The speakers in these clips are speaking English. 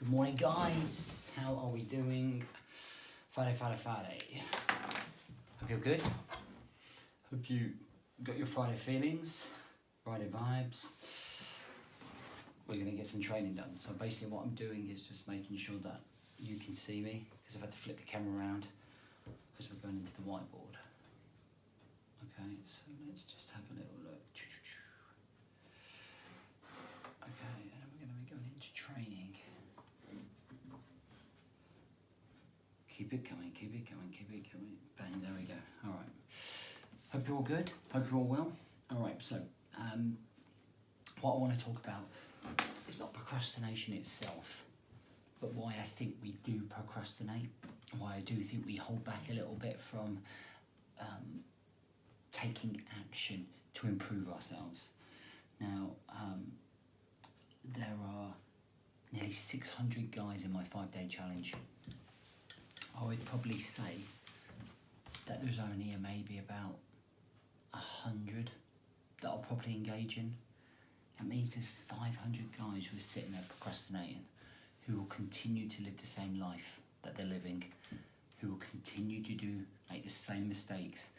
Morning guys, how are we doing? Friday. Hope you're good. Hope you got your Friday feelings, Friday vibes. We're going to get some training done. So basically what I'm doing is just making sure that you can see me, because I've had to flip the camera around because we're going into the whiteboard. Okay, so let's just have a little look. Okay, and then we're going to be going into training. Keep it coming. Bang, there we go. All right. Hope you're all good. Hope you're all well. All right, so what I want to talk about is not procrastination itself, but why I think we do procrastinate, and why I do think we hold back a little bit from taking action to improve ourselves. Now, there are nearly 600 guys in my 5-day challenge. I would probably say that there's only maybe about 100 that I'll probably engage in. That means there's 500 guys who are sitting there procrastinating, who will continue to live the same life that they're living, who will continue to make the same mistakes,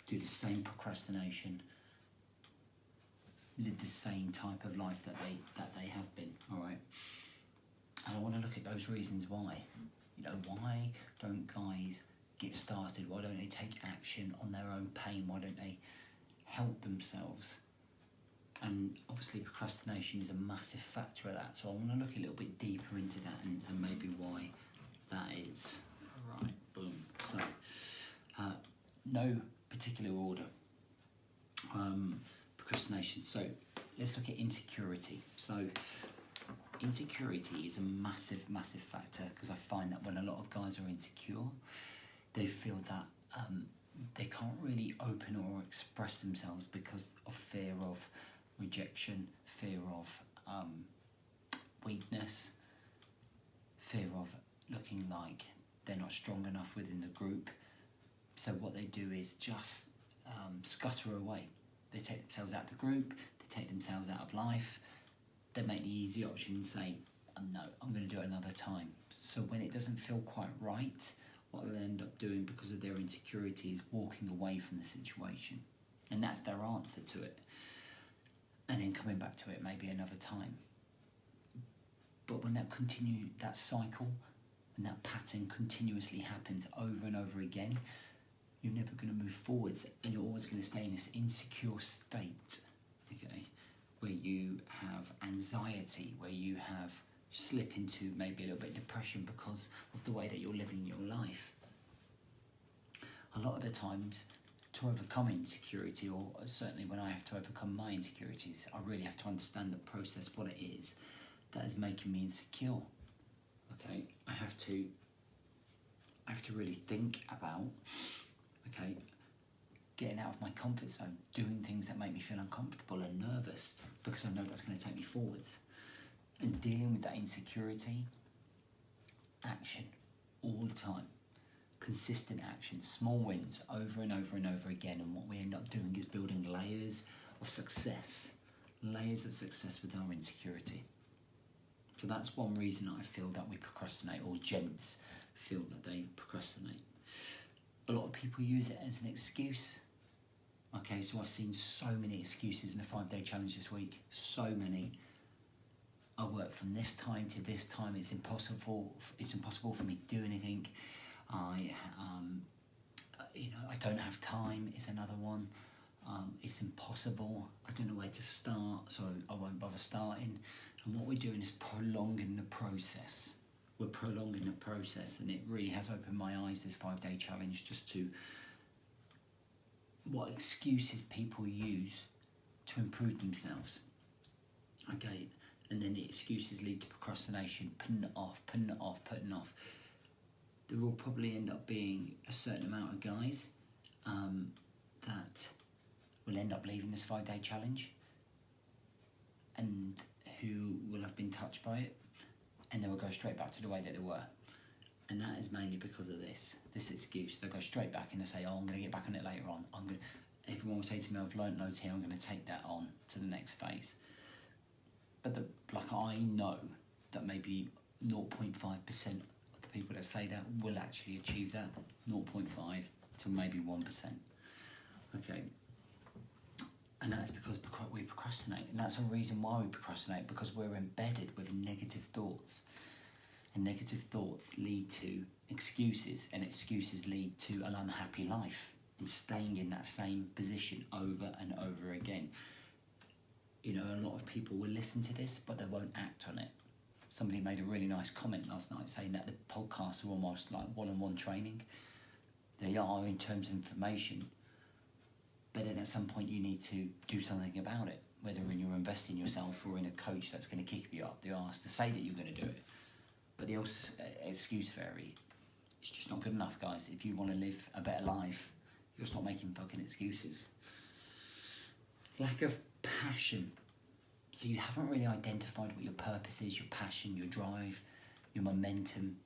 do the same procrastination, live the same type of life that they have been. All right, and I want to look at those reasons why. You know, why don't guys get started? Why don't they take action on their own pain? Why don't they help themselves? And obviously procrastination is a massive factor of that. So I want to look a little bit deeper into that and maybe why that is. All right, boom. So, no particular order. Procrastination. So let's look at insecurity. So insecurity is a massive factor, because I find that when a lot of guys are insecure, they feel that they can't really open or express themselves because of fear of rejection, fear of weakness, fear of looking like they're not strong enough within the group. So what they do is just scutter away. They take themselves out of the group, they take themselves out of life. They make the easy option and say, no, I'm going to do it another time. So when it doesn't feel quite right, what they'll end up doing because of their insecurity is walking away from the situation. And that's their answer to it. And then coming back to it maybe another time. But when that cycle and that pattern continuously happens over and over again, you're never going to move forwards, and you're always going to stay in this insecure state, okay? Where you have anxiety, where you slip into maybe a little bit of depression because of the way that you're living your life. A lot of the times, to overcome insecurity, or certainly when I have to overcome my insecurities, I really have to understand the process, what it is that is making me insecure. Okay, I have to really think about, okay, getting out of my comfort zone, doing things that make me feel uncomfortable and nervous, because I know that's going to take me forwards. And dealing with that insecurity, action, all the time. Consistent action, small wins, over and over and over again. And what we end up doing is building layers of success with our insecurity. So that's one reason I feel that we procrastinate, or gents feel that they procrastinate. A lot of people use it as an excuse. Okay, so I've seen so many excuses in the 5-day challenge this week. So many. I work from this time to this time. It's impossible for me to do anything. I don't have time is another one. It's impossible. I don't know where to start, so I won't bother starting. And what we're doing is prolonging the process. We're prolonging the process, and it really has opened my eyes, this 5-day challenge, just to what excuses people use to improve themselves. Okay, and then the excuses lead to procrastination, putting it off. There will probably end up being a certain amount of guys that will end up leaving this 5-day challenge, and who will have been touched by it, and they will go straight back to the way that they were. And that is mainly because of this excuse. They'll go straight back and they'll say, I'm going to get back on it later on. Everyone will say to me, I've learnt loads here, I'm going to take that on to the next phase. But I know that maybe 0.5% of the people that say that will actually achieve that, 0.5 to maybe 1%. Okay. And that's because we procrastinate. And that's a reason why we procrastinate, because we're embedded with negative thoughts. And negative thoughts lead to excuses, and excuses lead to an unhappy life and staying in that same position over and over again. You know, a lot of people will listen to this, but they won't act on it. Somebody made a really nice comment last night saying that the podcasts are almost like one-on-one training. They are in terms of information, but then at some point you need to do something about it, whether you're investing in yourself or in a coach that's going to kick you up the arse to say that you're going to do it. But the excuse fairy, it's just not good enough, guys. If you want to live a better life, you'll stop making fucking excuses. Lack of passion. So you haven't really identified what your purpose is, your passion, your drive, your momentum,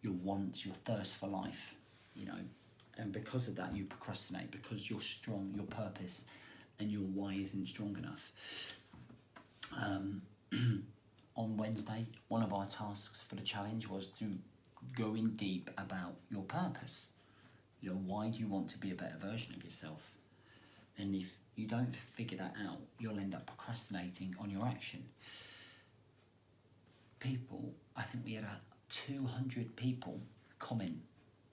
your wants, your thirst for life, you know. And because of that, you procrastinate, because you're strong, your purpose and your why isn't strong enough. On Wednesday, one of our tasks for the challenge was to go in deep about your purpose. You know, why do you want to be a better version of yourself? And if you don't figure that out, you'll end up procrastinating on your action. People, I think we had 200 people comment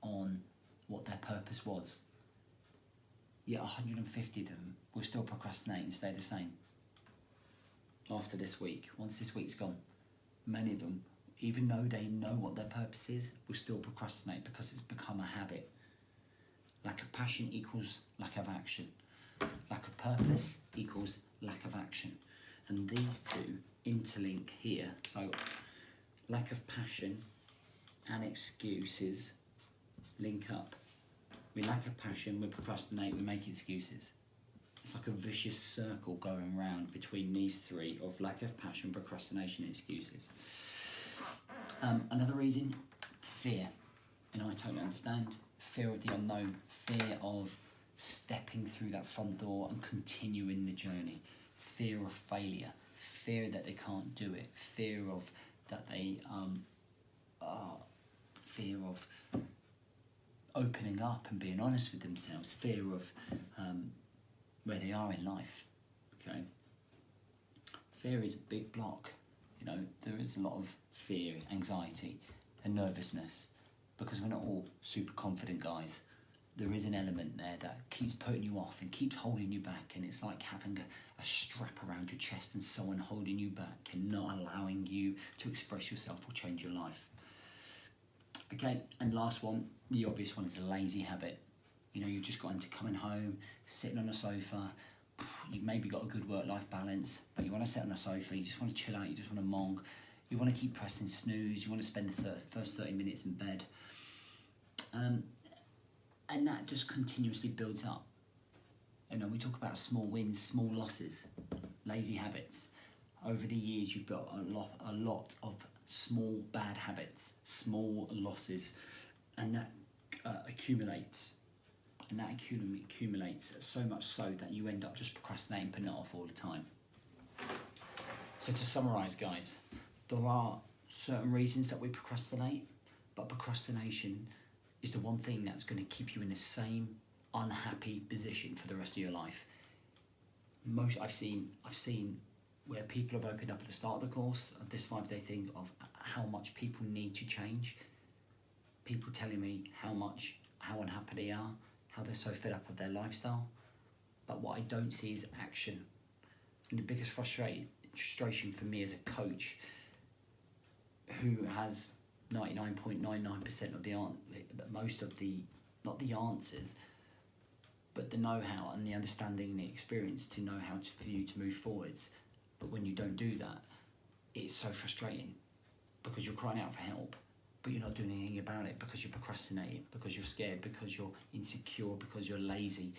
on what their purpose was. Yet 150 of them will still procrastinate and stay the same. After this week, once this week's gone, many of them, even though they know what their purpose is, will still procrastinate because it's become a habit. Lack of passion equals lack of action. Lack of purpose equals lack of action. And these two interlink here. So lack of passion and excuses link up. We lack of passion, we procrastinate, we make excuses. It's like a vicious circle going round between these three of lack of passion, procrastination, and excuses. Another reason, fear. And I totally understand. Fear of the unknown, fear of stepping through that front door and continuing the journey. Fear of failure, fear that they can't do it, fear of that they, fear of opening up and being honest with themselves, fear of where they are in life, okay? Fear is a big block, you know, there is a lot of fear, anxiety and nervousness because we're not all super confident guys. There is an element there that keeps putting you off and keeps holding you back, and it's like having a strap around your chest and someone holding you back and not allowing you to express yourself or change your life. Okay, and last one, the obvious one is a lazy habit. You know, you've just got into coming home, sitting on a sofa, you've maybe got a good work-life balance, but you want to sit on a sofa, you just want to chill out, you just want to mong, you want to keep pressing snooze, you want to spend the first 30 minutes in bed. And that just continuously builds up. You know, we talk about small wins, small losses, lazy habits. Over the years, you've got a lot of small bad habits, small losses, and that accumulates. And that accumulates so much so that you end up just procrastinating, putting it off all the time. So to summarise, guys, there are certain reasons that we procrastinate, but procrastination is the one thing that's going to keep you in the same unhappy position for the rest of your life. I've seen where people have opened up at the start of the course of this 5-day thing of how much people need to change. People telling me how unhappy they are, how they're so fed up with their lifestyle. But what I don't see is action. And the biggest frustration for me as a coach who has 99.99% of the most of the, not the answers, but the know-how and the understanding and the experience to know how for you to move forwards. But when you don't do that, it's so frustrating because you're crying out for help, but you're not doing anything about it because you're procrastinating, because you're scared, because you're insecure, because you're lazy,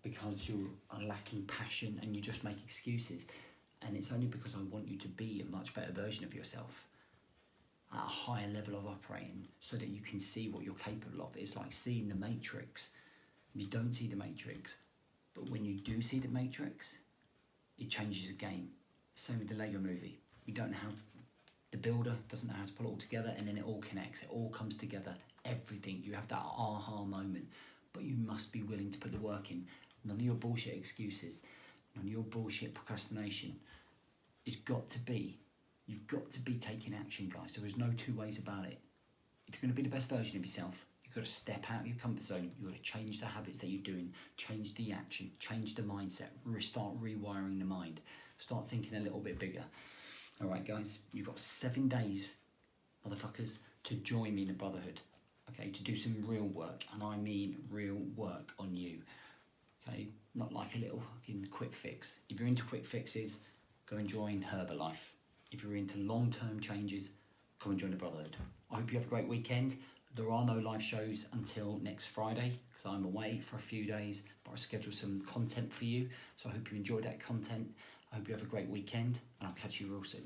because you are lacking passion and you just make excuses. And it's only because I want you to be a much better version of yourself at a higher level of operating so that you can see what you're capable of. It's like seeing the Matrix. You don't see the Matrix, but when you do see the Matrix, it changes the game. Same with the Lego movie. We don't have The builder doesn't know how to pull it all together, and then it all connects, it all comes together, everything. You have that aha moment, but you must be willing to put the work in. None of your bullshit excuses, none of your bullshit procrastination. You've got to be taking action, guys. There is no two ways about it. If you're going to be the best version of yourself, you've got to step out of your comfort zone. You've got to change the habits that you're doing, change the action, change the mindset, start rewiring the mind, start thinking a little bit bigger. All right, guys, you've got 7 days, motherfuckers, to join me in the Brotherhood, okay, to do some real work, and I mean real work on you, okay, not like a little fucking quick fix. If you're into quick fixes, go and join Herbalife. If you're into long-term changes, come and join the Brotherhood. I hope you have a great weekend. There are no live shows until next Friday because I'm away for a few days, but I scheduled some content for you, so I hope you enjoyed that content. I hope you have a great weekend, and I'll catch you real soon.